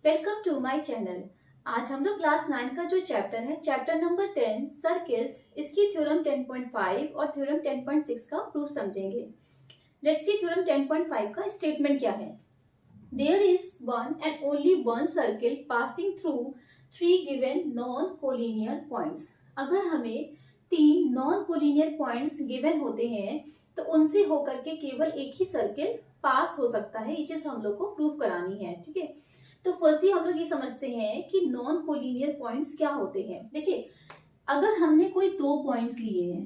Welcome to my channel. आज हम लोग क्लास 9 का जो चैप्टर है, चैप्टर नंबर 10 सर्किल्स, इसकी थ्योरम 10.5 और थ्योरम 10.6 का प्रूफ समझेंगे। लेट्स सी थ्योरम 10.5 का स्टेटमेंट क्या है। There is one and only one circle passing through three given non collinear points. अगर हमें तीन नॉन कोलिनियर पॉइंट्स गिवन होते हैं तो उनसे होकर के केवल एक ही सर्किल पास हो सकता है। ये चीज हम लोग को प्रूफ करानी है, ठीक है। तो फर्स्टली हम लोग ये समझते हैं कि नॉन कोलिनियर पॉइंट्स क्या होते हैं। देखिए, अगर हमने कोई दो पॉइंट्स लिए हैं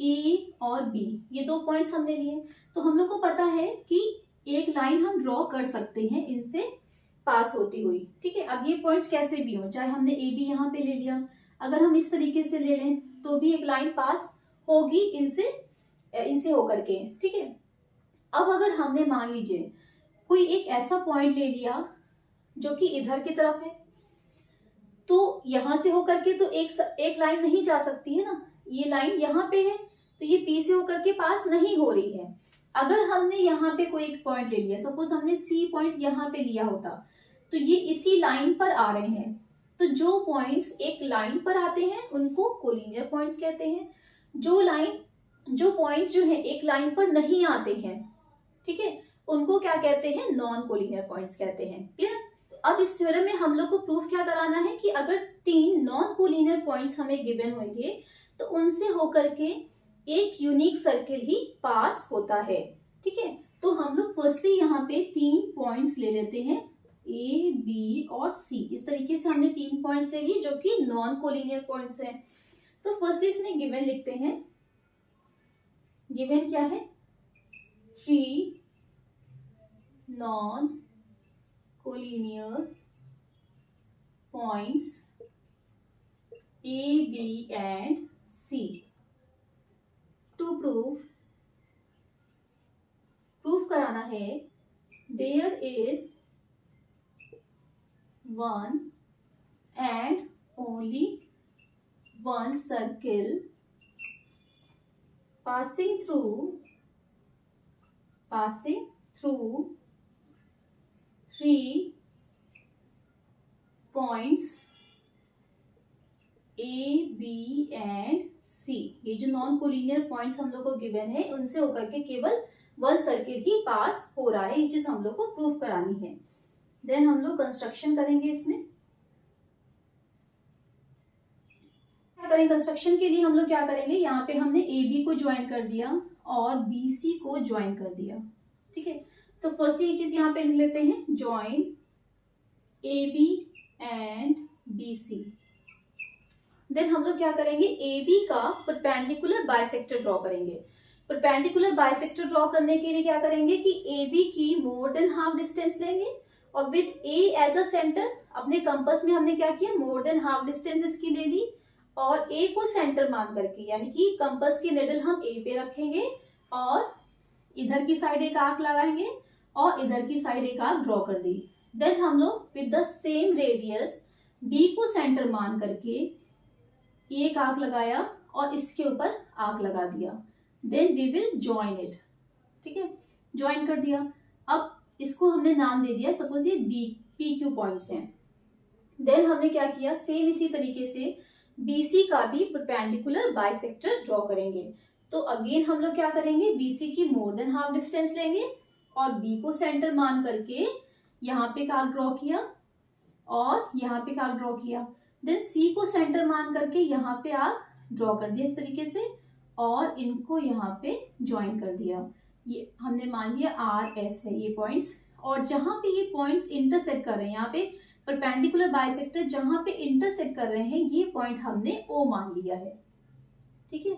ए और बी, ये दो पॉइंट्स हमने लिए, तो हम लोग को पता है कि एक लाइन हम ड्रॉ कर सकते हैं इनसे पास होती हुई, ठीक है। अब ये पॉइंट्स कैसे भी हो, चाहे हमने ए बी यहाँ पे ले लिया, अगर हम इस तरीके से ले लें तो भी एक लाइन पास होगी इनसे होकर के, ठीक है। अब अगर हमने मान लीजिए कोई एक ऐसा पॉइंट ले लिया जो कि इधर की तरफ है, तो यहां से होकर के तो एक लाइन नहीं जा सकती है ना। ये लाइन यहाँ पे है तो ये पी से होकर के पास नहीं हो रही है। अगर हमने यहाँ पे कोई एक पॉइंट ले लिया, सपोज हमने सी पॉइंट यहाँ पे लिया होता, तो ये इसी लाइन पर आ रहे हैं। तो जो पॉइंट्स एक लाइन पर आते हैं उनको कोलिनियर पॉइंट्स कहते हैं। जो पॉइंट्स जो है एक लाइन पर नहीं आते हैं, ठीक है, उनको क्या कहते हैं, नॉन कोलिनियर पॉइंट्स कहते हैं। क्लियर। अब इस थ्योरम में हम लोग को प्रूफ क्या कराना है कि अगर तीन नॉन कोलिनियर पॉइंट्स हमें गिवन होंगे तो उनसे होकर के एक यूनिक सर्किल ही पास होता है, ठीक है। तो हम लोग फर्स्टली यहाँ पे तीन पॉइंट्स ले लेते हैं, ए बी और सी। इस तरीके से हमने तीन पॉइंट्स ले लिए जो कि नॉन कोलिनियर पॉइंट्स हैं। तो फर्स्टली इसमें गिवन लिखते हैं। गिवन क्या है, three non collinear points A, B and C. To proof कराना है, there is one and only one circle passing through three points A B and C. ये जो नॉन कोलिनियर पॉइंट्स हम लोग को गिवन है उनसे होकर के केवल वन सर्किल ही पास हो रहा है। ये चीज हम लोग को प्रूफ करानी है। देन हम लोग कंस्ट्रक्शन करेंगे। इसमें क्या करेंगे, कंस्ट्रक्शन के लिए हम लोग क्या करेंगे, यहाँ पे हमने ए बी को ज्वाइन कर दिया और बी सी को ज्वाइन कर दिया, ठीक है। तो फर्स्टली ये चीज यहाँ पे लिख लेते हैं, join A B and B C. Then हम लोग क्या करेंगे, ए बी का परपेंडिकुलर बाइसेक्टर ड्रॉ करेंगे। परपेंडिकुलर बाइसेक्टर ड्रॉ करने के लिए क्या करेंगे कि ए बी की मोर देन हाफ डिस्टेंस लेंगे और with A as a centre, अपने कंपास में हमने क्या किया, मोर देन हाफ डिस्टेंस इसकी ले ली और ए को सेंटर मान करके, यानी कि कंपास की निडल हम ए पे रखेंगे और इधर की साइड एक आर्क लगाएंगे और इधर की साइड एक आर्क ड्रॉ कर दी। देन हम लोग with the same radius B को सेंटर मान करके एक आर्क लगाया और इसके ऊपर आर्क लगा दिया। Then we will join it, ठीक है, ज्वाइन कर दिया। अब इसको हमने नाम दे दिया, सपोज ये बी पी क्यू पॉइंट्स हैं। देन हमने क्या किया, सेम इसी तरीके से बीसी का भी परपेंडिकुलर बाइसेक्टर ड्रॉ करेंगे। तो अगेन हम लोग क्या करेंगे, बीसी की मोर देन हाफ डिस्टेंस लेंगे और बी को सेंटर मान करके यहाँ पे एक आर्क ड्रॉ किया और यहाँ पे एक आर्क ड्रॉ किया। देन सी को सेंटर मान करके यहाँ पे आर्क ड्रॉ कर दिया इस तरीके से और इनको यहाँ पे ज्वाइन कर दिया। ये हमने मान लिया आर एस है ये पॉइंट्स, और जहां पे ये पॉइंट्स इंटरसेक्ट कर रहे हैं, यहाँ पे परपेंडिकुलर बाइसेक्टर जहां पे इंटरसेक्ट कर रहे हैं, ये पॉइंट हमने ओ मान लिया है, ठीक है।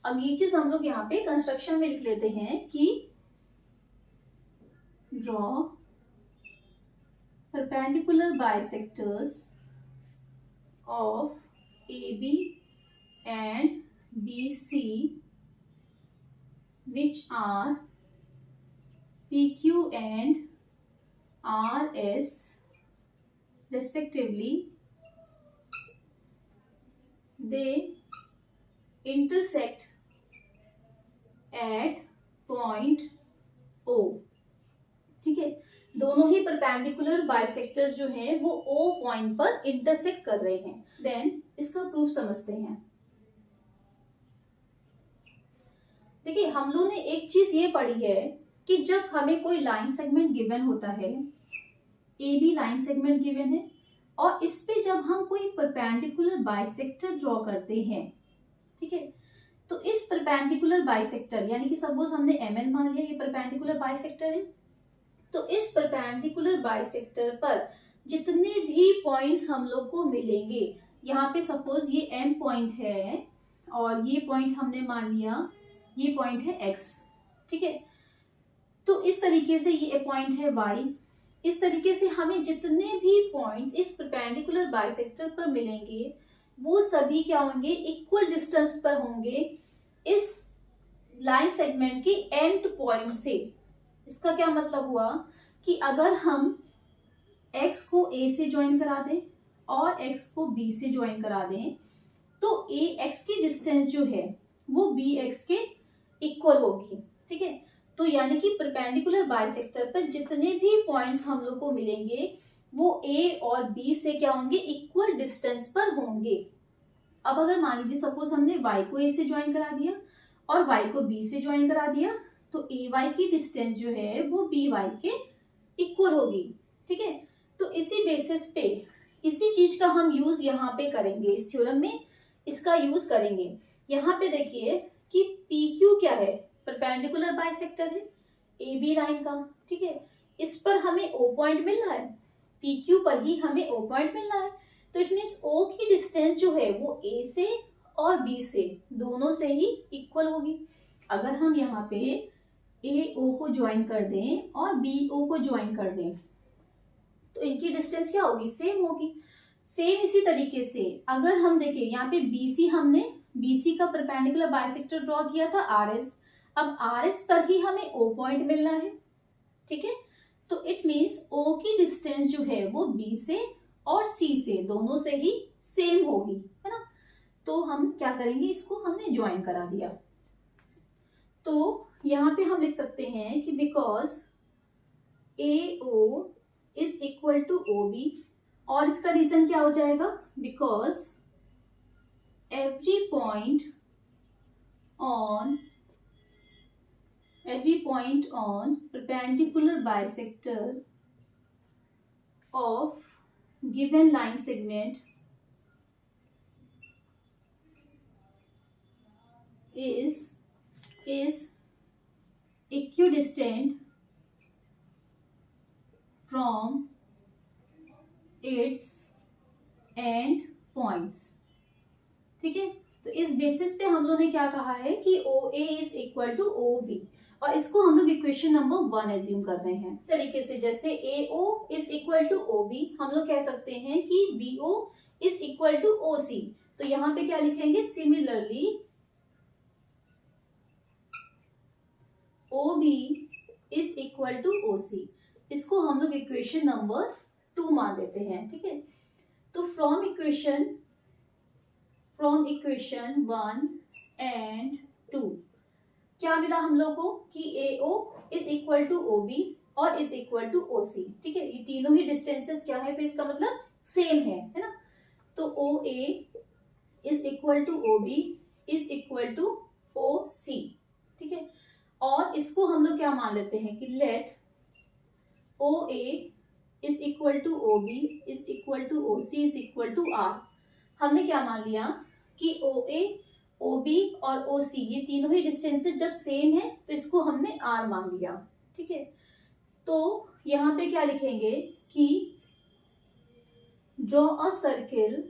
अब ये चीज हम लोग यहाँ पे कंस्ट्रक्शन में लिख लेते हैं कि draw perpendicular bisectors of AB and BC which are PQ and RS respectively. They intersect at point O, ठीक है। दोनों ही परपेंडिकुलर बाइसेक्टर्स जो हैं वो O पॉइंट पर इंटरसेक्ट कर रहे हैं। देन इसका प्रूफ समझते हैं। देखिए, हम लोगों ने एक चीज ये पढ़ी है कि जब हमें कोई लाइन सेगमेंट गिवन होता है, A B line segment given है, और इस पे जब हम कोई परपेंडिकुलर बाइसेक्टर ड्रॉ करते हैं, ठीक है, तो इस परपेंडिकुलर बाइसेक्टर यानी कि सपोज हमने MN मान लिया, ये परपेंडिकुलर बाइसेक्टर है, तो इस परपेंडिकुलर बाइसेक्टर पर जितने भी पॉइंट्स हम लोग को मिलेंगे, यहाँ पे सपोज ये M पॉइंट है और ये पॉइंट हमने मान लिया ये पॉइंट है X, ठीक है, तो इस तरीके से ये पॉइंट है Y। इस तरीके से हमें जितने भी पॉइंट्स इस परपेंडिकुलर बाइसेक्टर पर मिलेंगे वो सभी क्या होंगे, इक्वल डिस्टेंस पर होंगे इस लाइन सेगमेंट के एंड पॉइंट से। इसका क्या मतलब हुआ कि अगर हम x को a से ज्वाइन करा दें और x को b से ज्वाइन करा दें, तो ax की डिस्टेंस जो है वो bx के इक्वल होगी, ठीक है। तो यानी कि परपेंडिकुलर बाइसेक्टर पर जितने भी पॉइंट्स हम लोग को मिलेंगे वो a और b से क्या होंगे, इक्वल डिस्टेंस पर होंगे। अब अगर मान लीजिए सपोज हमने y को a से ज्वाइन करा दिया और y को b से ज्वाइन करा दिया, तो ay की डिस्टेंस जो है वो by के इक्वल होगी, ठीक है। तो इसी बेसिस पे इसी चीज का हम यूज यहाँ पे करेंगे, इस थ्योरम में इसका यूज करेंगे। यहाँ पे देखिए कि PQ क्या है, परपेंडिकुलर बाइसेक्टर है AB लाइन का, ठीक है। इस पर हमें O पॉइंट मिल रहा है, PQ पर ही हमें O पॉइंट मिल रहा है, तो इट मीन्स O की डिस्टेंस जो है वो A से और B से दोनों से ही इक्वल होगी। अगर हम यहाँ पे AO को ज्वाइन कर दें और BO को ज्वाइन कर दें तो इनकी डिस्टेंस क्या होगी, सेम होगी। सेम इसी तरीके से अगर हम देखें यहाँ पे BC, हमने BC का परपेंडिकुलर बाइसेक्टर ड्रॉ किया था RS, अब RS पर ही हमें O पॉइंट मिलना है, ठीक है। तो इट मीन्स O की डिस्टेंस जो है वो B से और C से दोनों से ही सेम होगी, है ना। तो हम क्या करेंगे, इसको हमने ज्वाइन करा दिया, तो यहाँ पे हम लिख सकते हैं कि because AO is equal to OB, और इसका रीजन क्या हो जाएगा, because every point on perpendicular bisector of given line segment is equidistant from its end points, ठीक है। तो इस बेसिस पे हम लोगों ने क्या कहा है कि OA is equal to OB, और इसको हम लोग इक्वेशन नंबर 1 एज्यूम कर रहे हैं। तरीके से जैसे AO is equal to OB, हम लोग कह सकते हैं कि BO is equal to OC, तो यहाँ पे क्या लिखेंगे, similarly OB is equal to OC। इसको हम लोग इक्वेशन नंबर 2 मान देते हैं, ठीक है। तो फ्रॉम इक्वेशन 1 एंड 2 क्या मिला हम लोग को कि AO is equal to OB और इज इक्वल टू OC, ठीक है। ये तीनों ही डिस्टेंसेस क्या है, फिर इसका मतलब सेम है ना। तो OA is equal to OB is equal to OC, ठीक है। और इसको हम लोग क्या मान लेते हैं कि let OA is equal to OB is equal to OC is equal to R। हमने क्या मान लिया कि OA, OB और OC ये तीनों ही डिस्टेंसेस जब सेम है तो इसको हमने R मान लिया, ठीक है। तो यहाँ पे क्या लिखेंगे कि draw a circle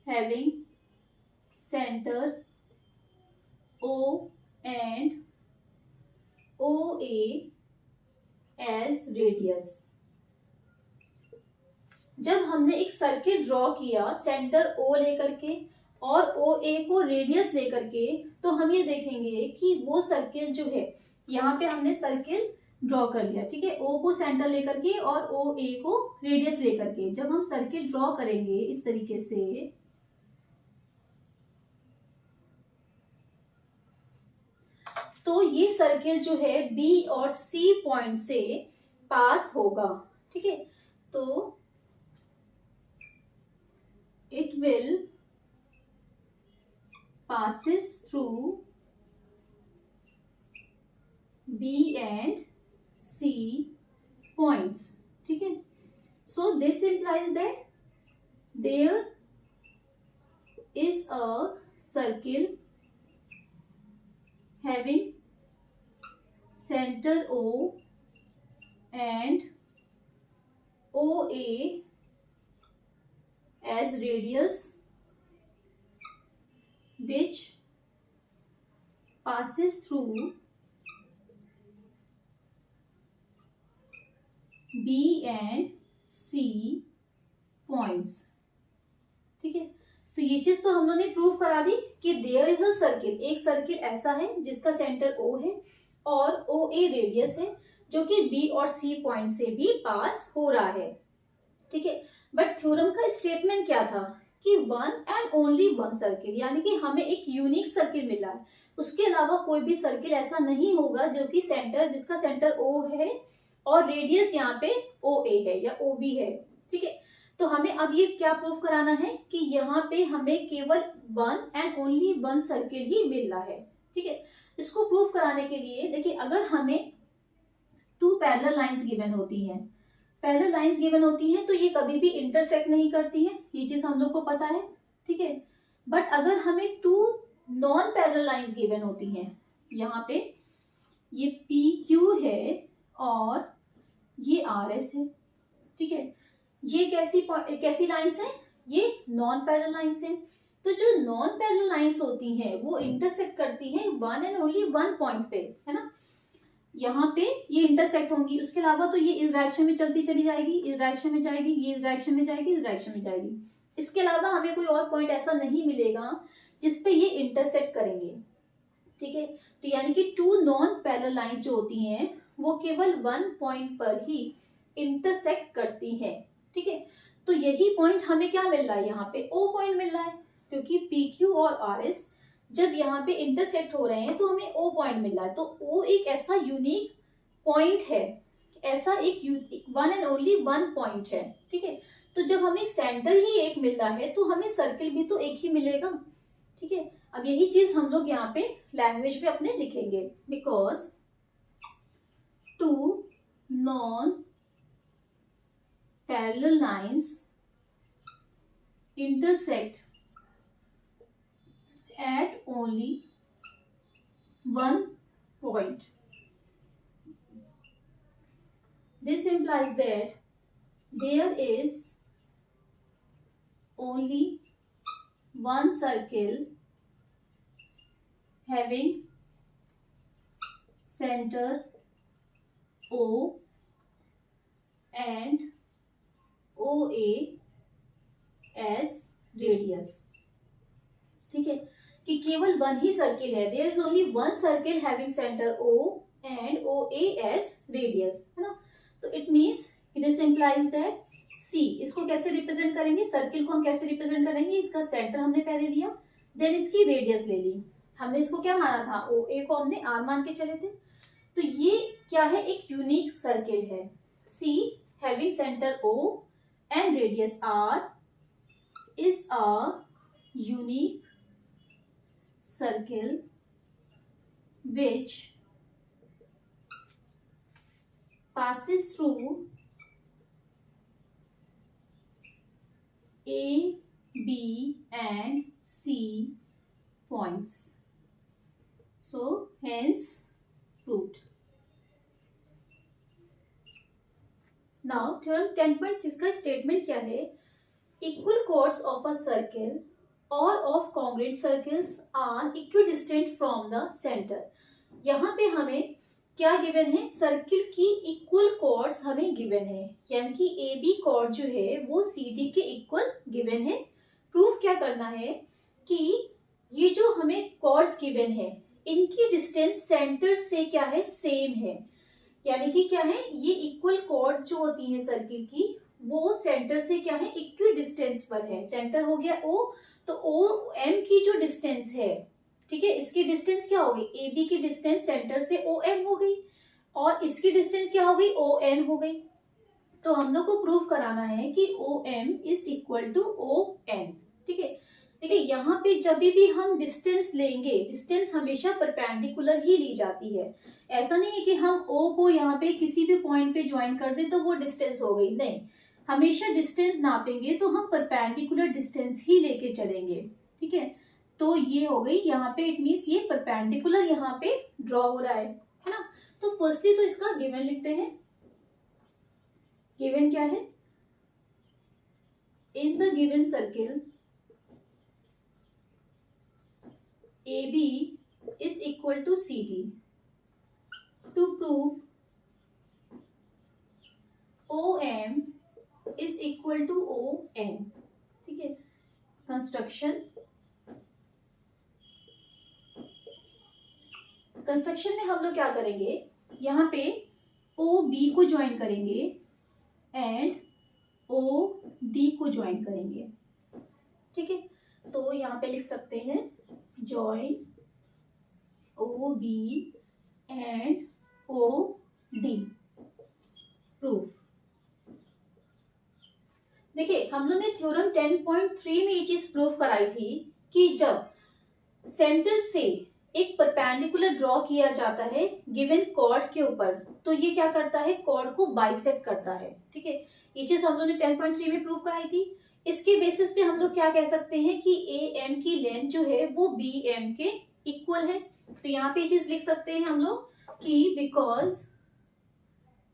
having centre O and OA as radius। जब हमने एक सर्किल ड्रॉ किया सेंटर O लेकर के और OA को रेडियस लेकर के, तो हम ये देखेंगे कि वो सर्किल जो है, यहाँ पे हमने सर्किल ड्रॉ कर लिया, ठीक है। O को सेंटर लेकर के और OA को रेडियस लेकर के जब हम सर्किल ड्रॉ करेंगे इस तरीके से, तो ये सर्किल जो है बी और सी पॉइंट से पास होगा, ठीक है। तो it will passes through B and C points, ठीक है। So this implies that there is a circle having center O and OA as radius, which passes through B and C points, ठीक है। तो ये चीज तो हम लोगों ने प्रूव करा दी कि देयर इज अ सर्किल, एक सर्किल ऐसा है जिसका सेंटर O है और OA रेडियस है जो कि B और C पॉइंट से भी पास हो रहा है, ठीक है। बट थ्योरम का स्टेटमेंट क्या था कि one and only one circle, यानी कि हमें एक यूनिक सर्किल मिला है, उसके अलावा कोई भी सर्किल ऐसा नहीं होगा जो कि जिसका सेंटर O है और रेडियस यहाँ पे OA है या OB है, ठीक है। तो हमें अब ये क्या प्रूफ कराना है कि यहाँ पे हमें केवल one and only one circle ही मिल रहा है, ठीक है। इसको प्रूफ कराने के लिए देखिए, अगर हमें टू पैरेलल लाइंस गिवन होती हैं, पैरेलल लाइंस गिवन होती हैं तो ये कभी भी इंटरसेक्ट नहीं करती है, ये चीज हम लोग को पता है, ठीक है। बट अगर हमें two non parallel lines given होती हैं, यहाँ पे ये PQ है और ये RS है, ठीक है। ये कैसी लाइंस हैं, ये नॉन पैरेलल लाइंस हैं। तो जो नॉन पैरेलल लाइंस होती हैं वो इंटरसेक्ट करती हैं one and only one point पे, है ना। यहाँ पे ये इंटरसेक्ट होंगी, उसके अलावा तो ये इस डायरेक्शन में चलती चली जाएगी, इस डायरेक्शन में जाएगी, ये इस डायरेक्शन में जाएगी, इस डायरेक्शन में जाएगी। इसके अलावा हमें कोई और पॉइंट ऐसा नहीं मिलेगा जिसपे ये इंटरसेक्ट करेंगे, ठीक है। तो यानी कि टू नॉन पैरेलल लाइंस जो होती हैं वो केवल वन पॉइंट पर ही इंटरसेक्ट करती हैं, ठीक है। तो यही पॉइंट हमें क्या मिल रहा है, यहाँ पे O पॉइंट मिल रहा है, क्योंकि PQ और RS जब यहाँ पे इंटरसेक्ट हो रहे हैं तो हमें O पॉइंट मिल रहा है। तो O एक ऐसा यूनिक पॉइंट है, ऐसा एक one and only one point है, ठीक है। तो जब हमें सेंटर ही एक मिल रहा है तो हमें सर्किल भी तो एक ही मिलेगा, ठीक है। अब यही चीज हम लोग यहाँ पे लैंग्वेज में अपने लिखेंगे, because two non parallel lines intersect at only one point. This implies that there is only one circle having center O and OA as radius, ठीक है। कि केवल वन ही सर्किल है, there is only one circle having centre O and OA as radius, है ना। तो it means this implies that C, इसको कैसे रिप्रेजेंट करेंगे, सर्किल को हम कैसे रिप्रेजेंट करेंगे, इसका सेंटर हमने पहले लिया, देन इसकी रेडियस ले ली, हमने इसको क्या माना था, OA को हमने R मान के चले थे। तो ये क्या है, एक यूनिक सर्किल है, C having centre O and radius R is a unique circle which passes through A, B and C points. So hence proved. Now theorem 10.6 का स्टेटमेंट क्या है, equal chords of a circle or of congruent circles are equidistant from the center. यहाँ पे हमें क्या given है, circle की equal chords हमें गिवन है, यानी कि AB कॉर्ड जो है वो CD के इक्वल गिवन है। प्रूफ क्या करना है कि ये जो हमें कॉर्ड्स गिवन है इनकी डिस्टेंस सेंटर से क्या है, सेम है, यानी कि क्या है, ये इक्वल कॉर्ड्स जो होती हैं सर्किल की वो सेंटर से क्या है, इक्वी डिस्टेंस पर है। सेंटर हो गया O, तो O M की जो डिस्टेंस है ठीक है, इसकी डिस्टेंस क्या हो गई, ए बी की डिस्टेंस सेंटर से ओ एम हो गई और इसकी डिस्टेंस क्या हो गई, ओ एन हो गई। तो हम लोग को प्रूव कराना है कि O M is equal to O N. ठीक है, देखिए यहाँ पे जब भी हम डिस्टेंस लेंगे, डिस्टेंस हमेशा परपेंडिकुलर ही ली जाती है। ऐसा नहीं है कि हम ओ को यहाँ पे किसी भी पॉइंट पे ज्वाइन कर दे तो वो डिस्टेंस हो गई, नहीं, हमेशा डिस्टेंस नापेंगे तो हम परपेंडिकुलर डिस्टेंस ही लेके चलेंगे। ठीक है, तो ये हो गई यहाँ पे, इट मीन्स ये परपेंडिकुलर यहाँ पे ड्रॉ हो रहा है ना। तो फर्स्टली तो इसका गिवन लिखते हैं। गिवन क्या है, in the given circle AB is equal to CD. To prove OM is equal to ON. ठीक है, कंस्ट्रक्शन में हम लोग क्या करेंगे, यहाँ पे OB को ज्वाइन करेंगे एंड OD को ज्वाइन करेंगे। ठीक है, तो यहाँ पे लिख सकते हैं join OB and OD proof। देखिए हम लोग ने थ्योरम 10.3 में ये चीज प्रूफ कराई थी कि जब सेंटर से एक परपेंडिकुलर ड्रॉ किया जाता है गिवन कॉर्ड के ऊपर, तो ये क्या करता है, कॉर्ड को बाइसेक्ट करता है। ठीक है, ये चीज हम लोग ने 10.3 में प्रूफ कराई थी। इसके बेसिस पे हम लोग क्या कह सकते हैं कि ए एम की लेंथ जो है वो बी एम के इक्वल है। तो यहाँ पे चीज लिख सकते हैं हम लोग कि because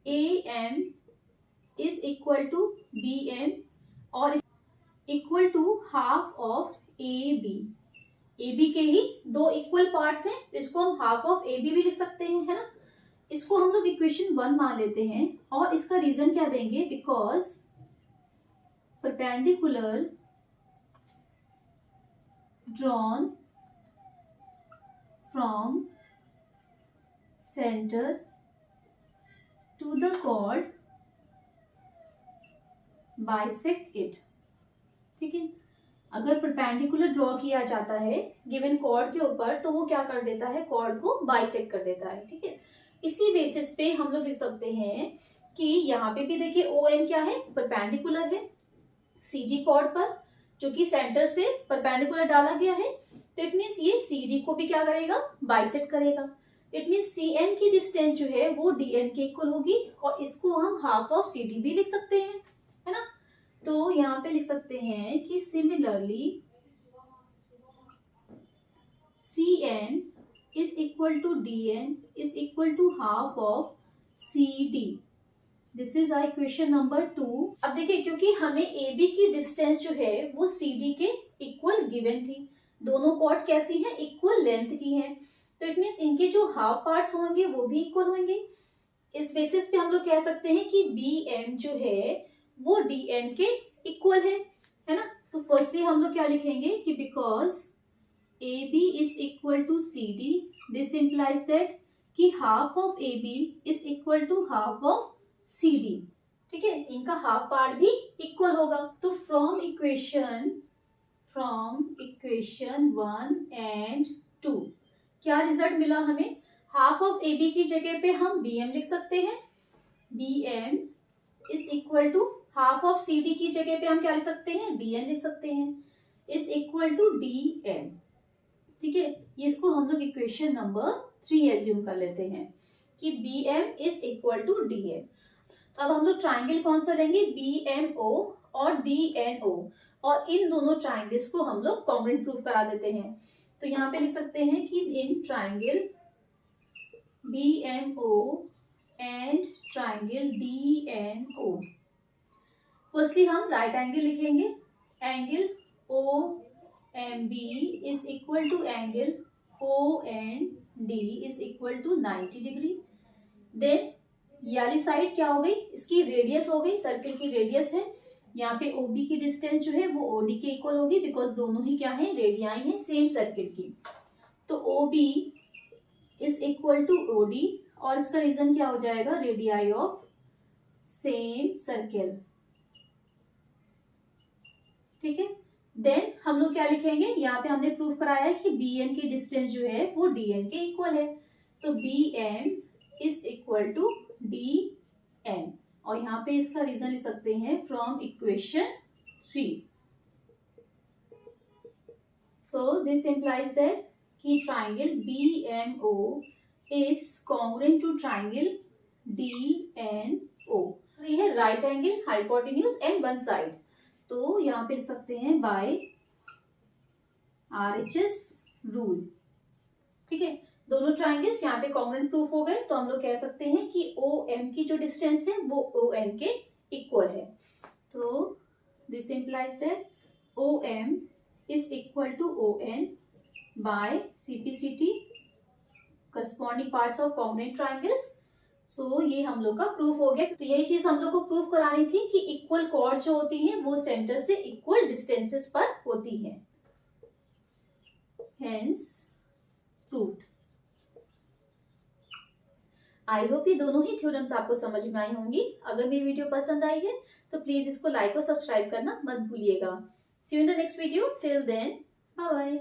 A M is equal to B M और equal to half of A B. A B के ही दो इक्वल पार्ट्स हैं, तो इसको हम हाफ ऑफ ए बी भी लिख सकते हैं, है ना। इसको हम लोग इक्वेशन 1 मान लेते हैं और इसका रीजन क्या देंगे, because perpendicular drawn from center to the chord bisect it। ठीक है, अगर परपेंडिकुलर ड्रॉ किया जाता है गिवन कॉर्ड के ऊपर तो वो क्या कर देता है, कॉर्ड को बाइसेक्ट कर देता है। ठीक है, इसी बेसिस पे हम लोग लिख सकते हैं कि यहाँ पे भी देखिए ओ एन क्या है, परपेंडिकुलर है CD कॉर्ड पर, जो कि सेंटर से परपेंडिकुलर डाला गया है। तो इट मीन्स ये CD को भी क्या करेगा, बाइसेक्ट करेगा। इट मीन्स CN की डिस्टेंस जो है वो DN के इक्वल होगी और इसको हम हाफ ऑफ CD भी लिख सकते हैं, है ना। तो यहाँ पे लिख सकते हैं कि similarly CN is equal to DN is equal to half of CD। This is I question number 2। अब देखिए क्योंकि हमें ए बी की डिस्टेंस जो है वो सी डी के इक्वल गिवन थी, दोनों कॉर्ड्स कैसी हैं, इक्वल लेंथ की हैं, तो इट मीन्स इनके जो हाफ पार्ट्स होंगे वो भी इक्वल होंगे। इस बेसिस पे हम लोग कह सकते हैं कि बी एम जो है वो डी एन के इक्वल है ना। तो फर्स्टली हम लोग क्या लिखेंगे कि because A B is equal to C D, this implies that कि half of A B is equal to half of C D. ठीक है, इनका हाफ पार्ट भी इक्वल होगा। तो फ्रॉम इक्वेशन 1 एंड 2 क्या रिजल्ट मिला हमें, हाफ ऑफ ए बी की जगह पे हम बी एम लिख सकते हैं, B M is equal to half of C D की जगह पे हम क्या लिख सकते हैं, डी एन लिख सकते हैं, is equal to D N. ठीक है, ये इसको हम लोग इक्वेशन नंबर 3 एज्यूम कर लेते हैं कि B M is equal to D N. अब हम लोग ट्राइंगल कौन सा लेंगे, बी एम ओ और डी एन ओ, और इन दोनों ट्राइंगल्स को हम लोग कॉन्ग्रुएंट प्रूफ करा देते हैं। तो यहाँ पे लिख सकते हैं कि in triangle B M O and triangle D N O, firstly हम राइट एंगल लिखेंगे, angle O M B is equal to angle O N D is equal to 90 degree. Then ये वाली साइड क्या हो गई, इसकी रेडियस हो गई, सर्किल की रेडियस है, यहाँ पे OB की डिस्टेंस जो है वो OD के इक्वल होगी, बिकॉज दोनों ही क्या है, रेडियाई हैं सेम सर्किल की। तो OB is equal to OD और इसका रीजन क्या हो जाएगा, रेडियाई ऑफ सेम सर्किल। ठीक है, देन हम लोग क्या लिखेंगे, यहाँ पे हमने प्रूफ कराया है कि बी एम की डिस्टेंस जो है वो डी एन के इक्वल है, तो B M is equal to D N, और यहाँ पे इसका रीजन लिख सकते हैं from equation 3. So this implies that कि triangle BMO is congruent to triangle DNO. ये है right angle, hypotenuse and one side. तो यहाँ पे लिख सकते हैं by RHS rule. ठीक है, दोनों ट्राइंगल्स यहाँ पे कॉन्ग्रुएंट प्रूफ हो गए, तो हम लोग कह सकते हैं कि OM की जो डिस्टेंस है वो ON के इक्वल है. तो this implies that OM is equal to ON by CPCT, corresponding parts of congruent triangles. So ये हम लोग का प्रूफ हो गया. तो यही चीज हम लोग को प्रूफ करानी थी कि इक्वल कॉर्ड जो होती हैं वो सेंटर से इक्वल डिस्टेंसेस पर होती हैं. Hence proved. आई होप ये दोनों ही थ्योरम्स आपको समझ में आई होंगी. अगर मेरी वीडियो पसंद आई है तो प्लीज इसको लाइक और सब्सक्राइब करना मत भूलिएगा. See you in the next video. Till then, bye bye.